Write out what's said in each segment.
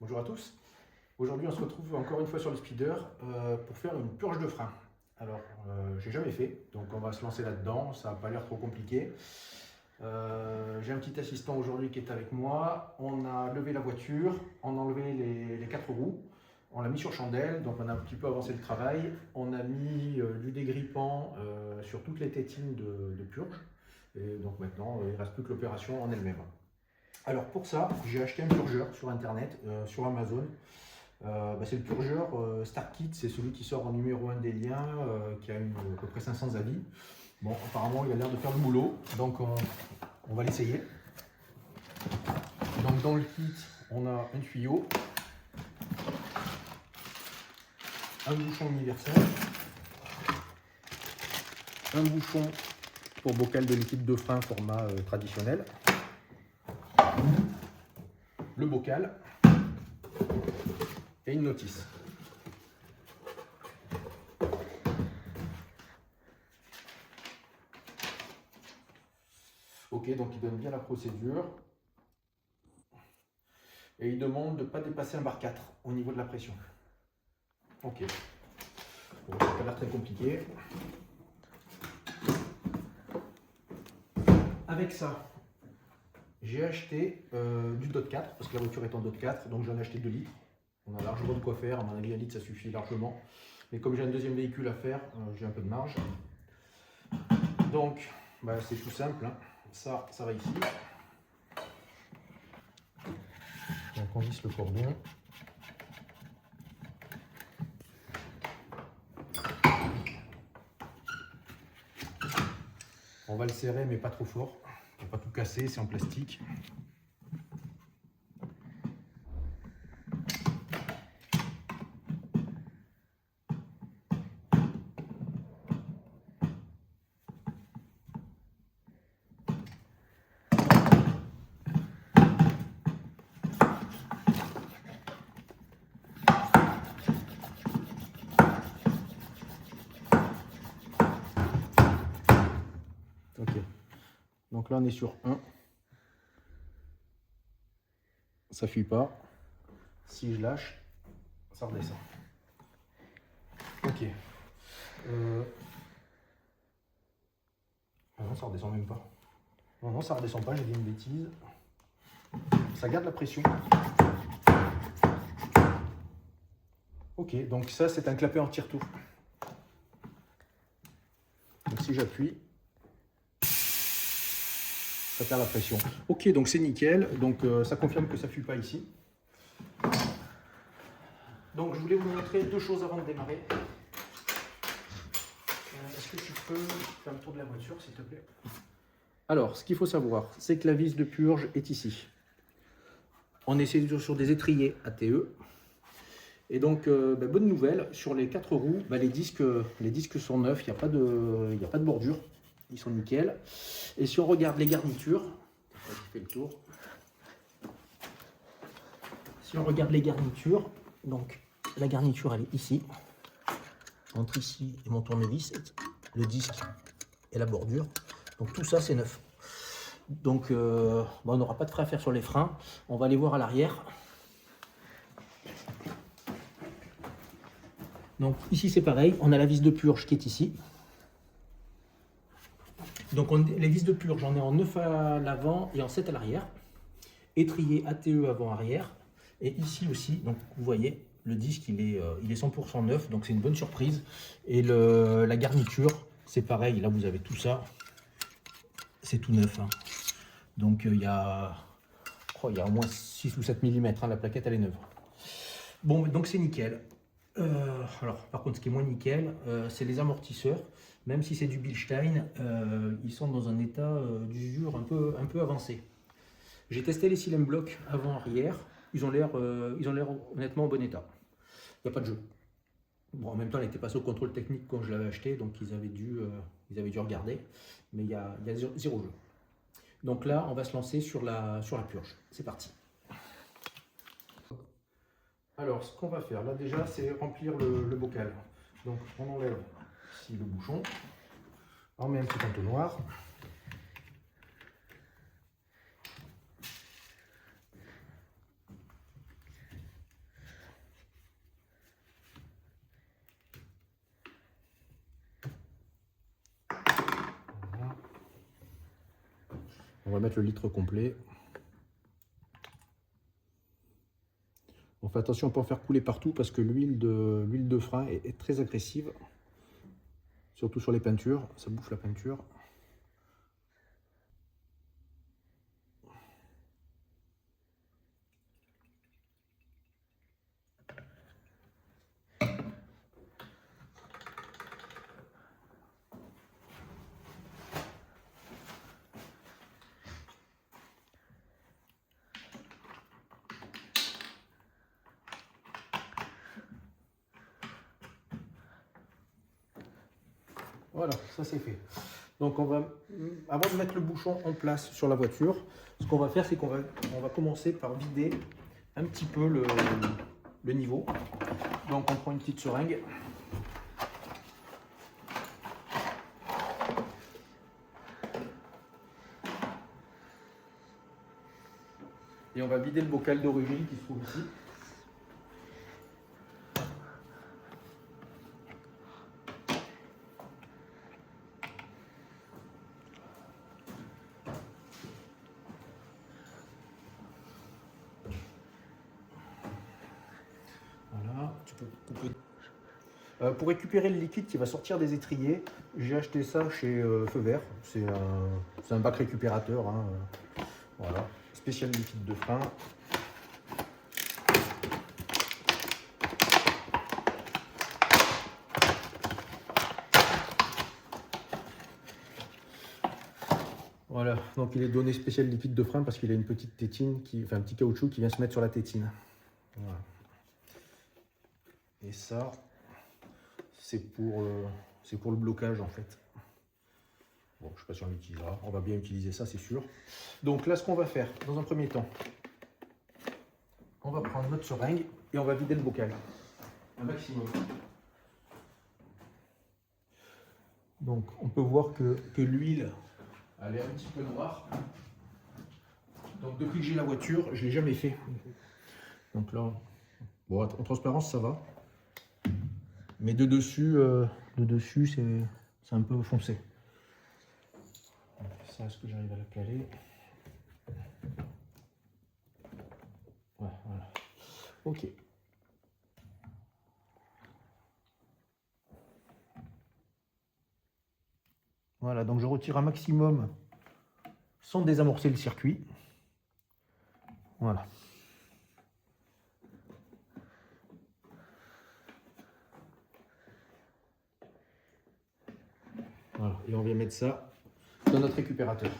Bonjour à tous. Aujourd'hui, on se retrouve encore une fois sur le speeder pour faire une purge de frein. Alors, j'ai jamais fait, donc on va se lancer là-dedans. Ça n'a pas l'air trop compliqué. J'ai un petit assistant aujourd'hui qui est avec moi. On a levé la voiture, on a enlevé les quatre roues, on l'a mis sur chandelle, donc on a un petit peu avancé le travail. On a mis du dégrippant sur toutes les tétines de purge. Et donc maintenant, il ne reste plus que l'opération en elle-même. Alors pour ça, j'ai acheté un purgeur sur internet, sur Amazon. C'est le purgeur StarKit, c'est celui qui sort en numéro 1 des liens, qui a à peu près 500 avis. Bon, apparemment il a l'air de faire le boulot, donc on va l'essayer. Donc dans le kit, on a un tuyau, un bouchon universel, un bouchon pour bocal de liquide de frein format traditionnel, le bocal et une notice. Ok, donc il donne bien la procédure. Et il demande de ne pas dépasser un bar 4 au niveau de la pression. Ok. Bon, ça n'a pas l'air très compliqué. Avec ça, j'ai acheté du DOT 4, parce que la voiture est en DOT 4, donc j'en ai acheté 2 litres. On a largement de quoi faire, à mon avis 1 litre ça suffit largement. Mais comme j'ai un deuxième véhicule à faire, j'ai un peu de marge. Donc, c'est tout simple, hein. Ça va ici. Donc on visse le cordon. On va le serrer mais pas trop fort, pour pas tout casser, c'est en plastique. Ok, donc là on est sur 1. Ça fuit pas. Si je lâche, ça redescend. Ok. Ah non, ça redescend même pas. Non, ça redescend pas, j'ai dit une bêtise. Ça garde la pression. Ok, donc ça c'est un clapet anti-retour. Donc si j'appuie, ça perd la pression. Ok, donc c'est nickel. Donc ça confirme que ça ne fuit pas ici. Donc je voulais vous montrer 2 choses avant de démarrer. Est-ce que tu peux faire le tour de la voiture, s'il te plaît? Alors, ce qu'il faut savoir, c'est que la vis de purge est ici. On est sur des étriers ATE. Et donc, bonne nouvelle, sur les 4 roues, les disques sont neufs, il n'y a pas de bordure, ils sont nickel. Et si on regarde les garnitures, je fais le tour. Si on regarde les garnitures, donc la garniture elle est ici, entre ici et mon tournevis, le disque et la bordure. Donc tout ça c'est neuf. Donc on n'aura pas de frais à faire sur les freins. On va aller voir à l'arrière. Donc ici c'est pareil, on a la vis de purge qui est ici. Donc les vis de purge, j'en ai en 9 à l'avant et en 7 à l'arrière. Étrier ATE avant-arrière. Et ici aussi, donc vous voyez, le disque il est 100% neuf, donc c'est une bonne surprise. Et la garniture, c'est pareil, là vous avez tout ça, c'est tout neuf, hein. Donc il y a au moins 6 ou 7 mm, hein, la plaquette elle est neuve. Bon, donc c'est nickel. Alors par contre ce qui est moins nickel, c'est les amortisseurs. Même si c'est du Bilstein, ils sont dans un état d'usure un peu avancé. J'ai testé les silem blocs avant-arrière, ils ont l'air honnêtement en bon état. Il n'y a pas de jeu. Bon, en même temps, elle était passée au contrôle technique quand je l'avais acheté, donc ils avaient dû regarder, mais il y a zéro jeu. Donc là, on va se lancer sur la purge. C'est parti. Alors, ce qu'on va faire, là déjà, c'est remplir le bocal. Donc, on enlève ici le bouchon, on met un petit entonnoir. On va mettre le litre complet. On fait attention à ne pas en faire couler partout parce que l'huile de frein est très agressive. Surtout sur les peintures, ça bouffe la peinture. Voilà, ça c'est fait. Donc on va, avant de mettre le bouchon en place sur la voiture, ce qu'on va faire, c'est qu'on va commencer par vider un petit peu le niveau. Donc on prend une petite seringue. Et on va vider le bocal d'origine qui se trouve ici. Voilà, tu peux couper. Pour récupérer le liquide qui va sortir des étriers, j'ai acheté ça chez Feu Vert. C'est un bac récupérateur. Hein. Voilà, spécial liquide de frein. Voilà, donc il est donné spécial liquide de frein parce qu'il a une petite tétine, enfin un petit caoutchouc qui vient se mettre sur la tétine. Voilà. Et ça, c'est pour le blocage en fait. Bon, je ne sais pas si on l'utilisera, on va bien utiliser ça, c'est sûr. Donc là, ce qu'on va faire, dans un premier temps, on va prendre notre seringue et on va vider le bocal, un maximum. Donc on peut voir que l'huile, elle est un petit peu noire. Donc depuis que j'ai la voiture, je ne l'ai jamais fait. Donc là, bon, en transparence, ça va. Mais de dessus c'est un peu foncé. Ça, est-ce que j'arrive à la caler? Ouais, voilà. Ok. Voilà, donc je retire un maximum sans désamorcer le circuit. Voilà. Voilà, et on vient mettre ça dans notre récupérateur.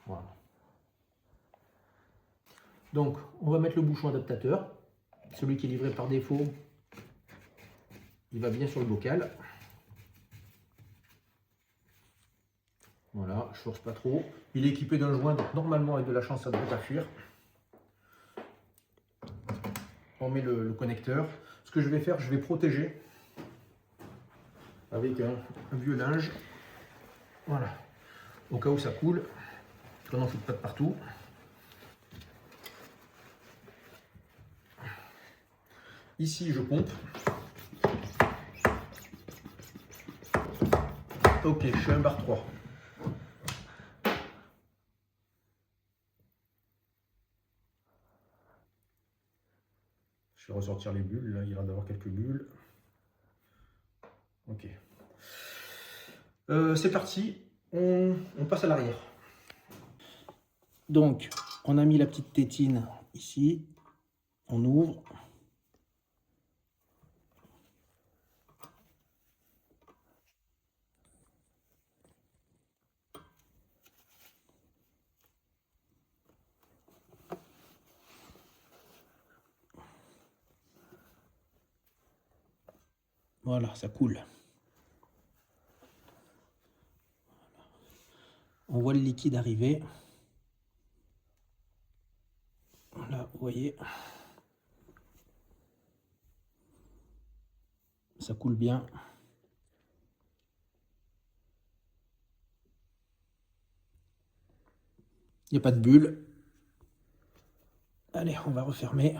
Voilà. Donc, on va mettre le bouchon adaptateur. Celui qui est livré par défaut, il va bien sur le bocal. Voilà, je force pas trop. Il est équipé d'un joint, donc normalement avec de la chance ça devrait pas fuir. On met le connecteur. Ce que je vais faire, je vais protéger avec un vieux linge. Voilà, au cas où ça coule, qu'on n'en foute pas de partout. Ici, je pompe. Ok, je suis à un bar 3. Je vais ressortir les bulles, là il y a l'air d'avoir quelques bulles. Ok. C'est parti, on passe à l'arrière. Donc, on a mis la petite tétine ici, on ouvre. Voilà, ça coule. On voit le liquide arriver. Là, vous voyez. Ça coule bien. Il n'y a pas de bulle. Allez, on va refermer.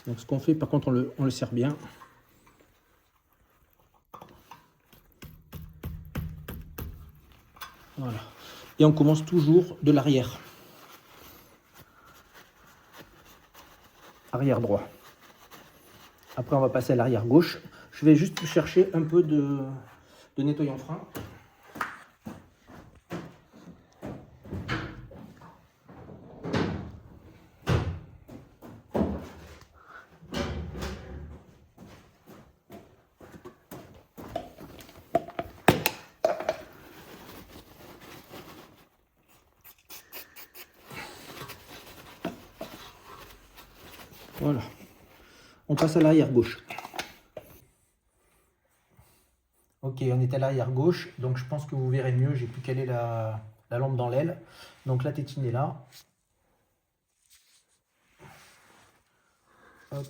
Donc ce qu'on fait, par contre, on le serre bien. Voilà. Et on commence toujours de l'arrière. Arrière droit. Après, on va passer à l'arrière gauche. Je vais juste chercher un peu de nettoyant frein. Voilà. On passe à l'arrière gauche. Ok, on est à l'arrière gauche, donc je pense que vous verrez mieux. J'ai pu caler la lampe dans l'aile. Donc la tétine est là. Hop.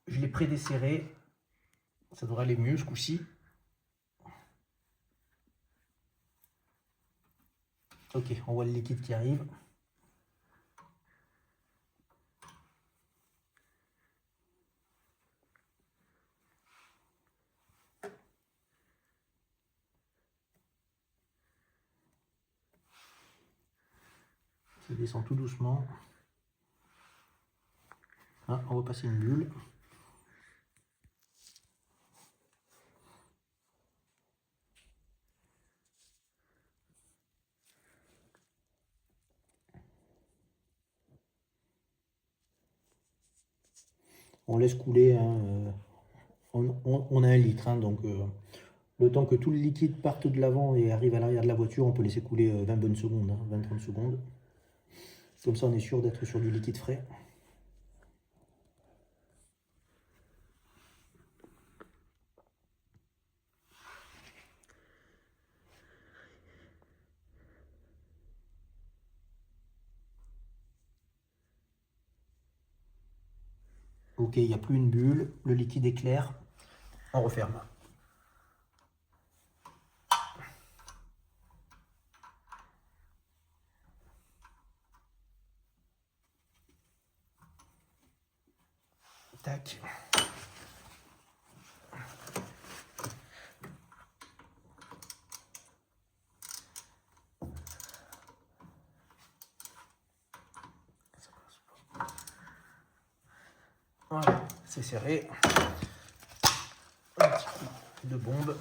Je l'ai prédesserré. Ça devrait aller mieux ce coup-ci. Ok, on voit le liquide qui arrive. Ça descend tout doucement. Ah, on va passer une bulle. On laisse couler. Hein, on a 1 litre, hein, donc le temps que tout le liquide parte de l'avant et arrive à l'arrière de la voiture, on peut laisser couler 20 bonnes secondes, hein, 20-30 secondes. Comme ça, on est sûr d'être sur du liquide frais. Ok, il n'y a plus une bulle, le liquide est clair, on referme. Tac. Voilà, c'est serré. Un petit coup de bombe.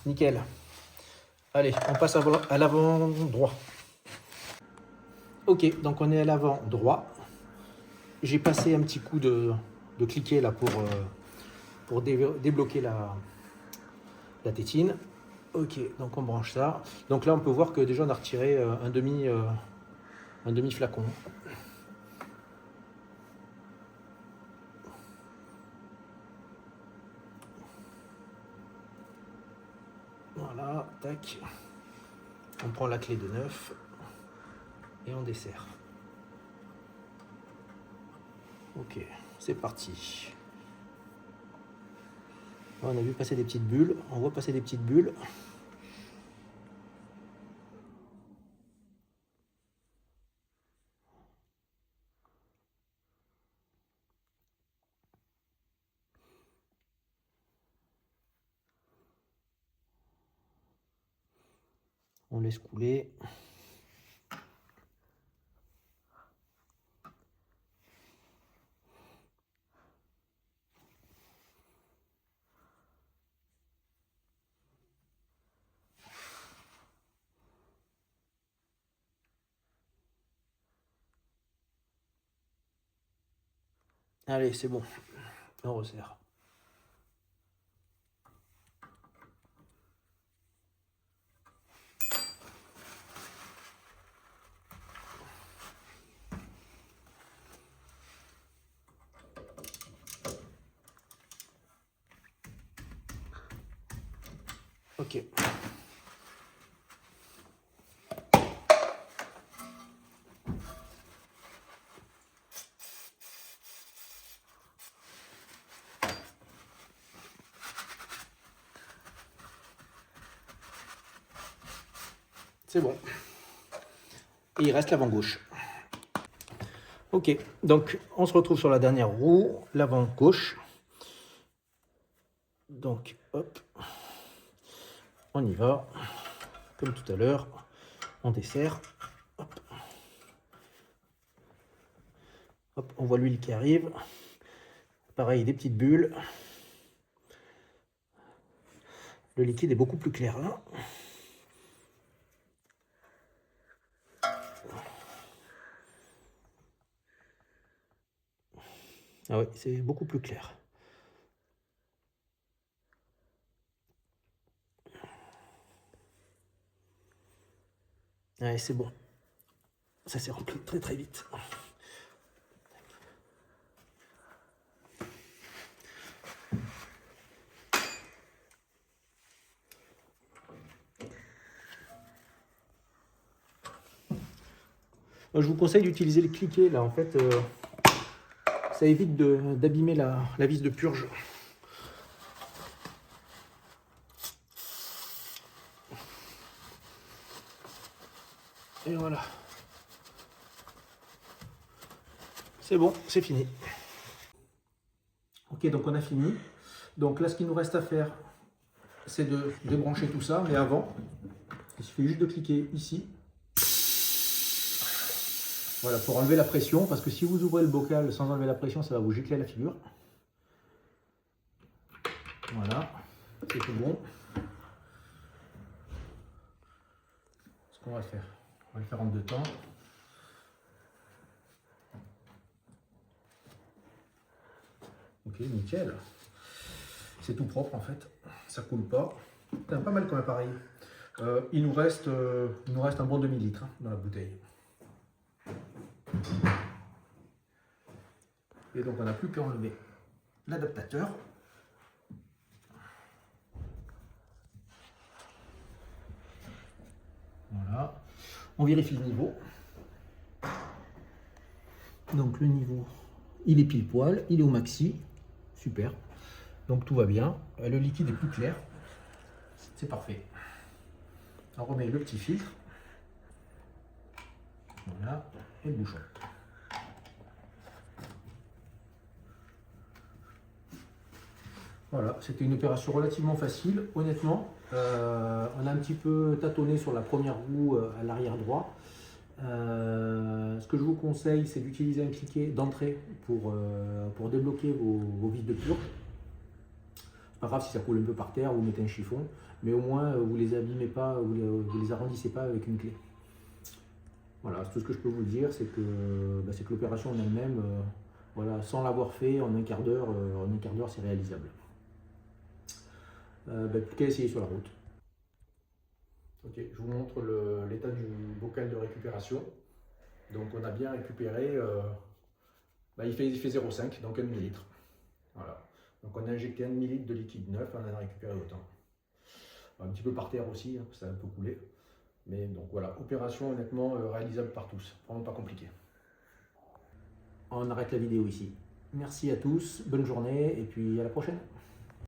Nickel. Allez, on passe à l'avant droit. Ok, donc on est à l'avant droit. J'ai passé un petit coup de cliquet là pour débloquer la tétine. Ok, donc on branche ça. Donc là, on peut voir que déjà on a retiré un demi flacon. Voilà, tac. On prend la clé de neuf et on dessert. Ok, c'est parti. On a vu passer des petites bulles. On voit passer des petites bulles. On laisse couler. Allez, c'est bon. On resserre. Ok. c'est bon. Et il reste l'avant gauche. Ok, donc on se retrouve sur la dernière roue, l'avant gauche. Donc, hop, on y va, comme tout à l'heure, on dessert. Hop. Hop, on voit l'huile qui arrive. Pareil, des petites bulles. Le liquide est beaucoup plus clair là. Ah oui, c'est beaucoup plus clair. Ouais, c'est bon. Ça s'est rempli très très vite. Je vous conseille d'utiliser le cliquet là, en fait, ça évite d'abîmer la vis de purge. Et voilà. C'est bon, c'est fini. Ok, donc on a fini. Donc là, ce qu'il nous reste à faire, c'est de débrancher tout ça. Mais avant, il suffit juste de cliquer ici. Voilà, pour enlever la pression. Parce que si vous ouvrez le bocal sans enlever la pression, ça va vous gicler à la figure. Voilà, c'est tout bon. Ce qu'on va faire, on va le faire en 2 temps. Ok, nickel. C'est tout propre en fait, ça coule pas. C'est pas mal comme appareil. Il nous reste un bon demi-litre dans la bouteille. Et donc on n'a plus qu'à enlever l'adaptateur. Voilà. On vérifie le niveau. Donc le niveau, il est pile poil, il est au maxi. Super. Donc tout va bien. Le liquide est plus clair. C'est parfait. On remet le petit filtre. Voilà. Et le bouchon. Voilà, c'était une opération relativement facile. Honnêtement, on a un petit peu tâtonné sur la première roue à l'arrière droit. Ce que je vous conseille, c'est d'utiliser un cliquet d'entrée pour débloquer vos vis de purge. C'est pas grave si ça coule un peu par terre, vous mettez un chiffon, mais au moins vous les abîmez pas, vous les arrondissez pas avec une clé. Voilà, tout ce que je peux vous dire, c'est que l'opération en elle-même, voilà, sans l'avoir fait en un quart d'heure, c'est réalisable. Plus qu'à essayer sur la route. Ok, je vous montre l'état du bocal de récupération. Donc on a bien récupéré, il fait 0,5, donc 1 ml. Voilà. Donc on a injecté 1 ml de liquide neuf, on en a récupéré autant. Un petit peu par terre aussi, hein, ça a un peu coulé. Mais donc voilà, opération honnêtement réalisable par tous, vraiment pas compliqué. On arrête la vidéo ici. Merci à tous, bonne journée et puis à la prochaine.